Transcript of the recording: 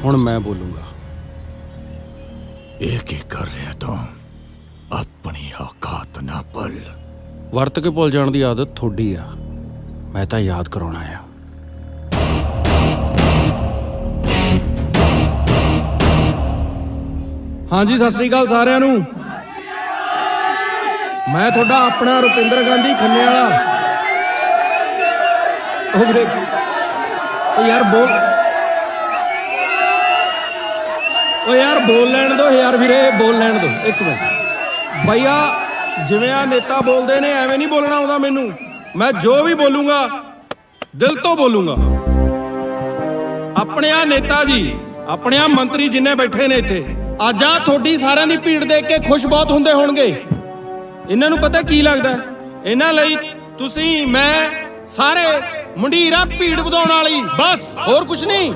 ਹੁਣ ਮੈਂ ਬੋਲੂੰਗਾ। ਇਹ ਕੀ ਕਰ ਰਿਹਾ ਤੂੰ? ਆਪਣੀ ਔਕਾਤ ਨਾ ਭੁੱਲ। ਵਰਤ ਕੇ ਭੁੱਲ ਜਾਣ ਦੀ ਆਦਤ ਤੁਹਾਡੀ ਆ, ਮੈਂ ਤਾਂ ਯਾਦ ਕਰਾਉਣਾ ਆ। ਹਾਂਜੀ, ਸਤਿ ਸ੍ਰੀ ਅਕਾਲ ਸਾਰਿਆਂ ਨੂੰ। ਮੈਂ ਤੁਹਾਡਾ ਆਪਣਾ ਰੁਪਿੰਦਰ ਗਾਂਧੀ ਖੰਨੇ ਵਾਲਾ। ਉਹ ਵੀਰੇ, ਉਹ ਯਾਰ ਬੋਲ, ਉਹ ਯਾਰ ਬੋਲ ਲੈਣ ਦੋ ਯਾਰ ਵੀਰੇ, ਬੋਲ ਲੈਣ ਦੋ ਇੱਕ ਮਿੰਟ। ਭਈਆ ਜਿਵੇਂ ਆ ਨੇਤਾ ਬੋਲਦੇ ਨੇ ਐਵੇਂ ਨਹੀਂ ਬੋਲਣਾ ਆਉਂਦਾ ਮੈਨੂੰ। ਮੈਂ ਜੋ ਵੀ ਬੋਲੂੰਗਾ ਦਿਲ ਤੋਂ ਬੋਲੂੰਗਾ। ਆਪਣੇ ਆ ਨੇਤਾ ਜੀ, ਆਪਣੇ ਆ ਮੰਤਰੀ ਜਿੰਨੇ ਬੈਠੇ ਨੇ ਇੱਥੇ, ਅੱਜ ਆ ਤੁਹਾਡੀ ਸਾਰਿਆਂ ਦੀ ਭੀੜ ਦੇਖ ਕੇ ਖੁਸ਼ ਬਹੁਤ ਹੁੰਦੇ ਹੋਣਗੇ। ਇਹਨਾਂ ਨੂੰ ਪਤਾ ਕੀ ਲੱਗਦਾ, ਇਹਨਾਂ ਲਈ ਤੁਸੀਂ ਮੈਂ ਸਾਰੇ ਮੰਡੀਰਾ ਭੀੜ ਵਧਾਉਣ ਵਾਲੀ, ਬਸ ਹੋਰ ਕੁਝ ਨਹੀਂ।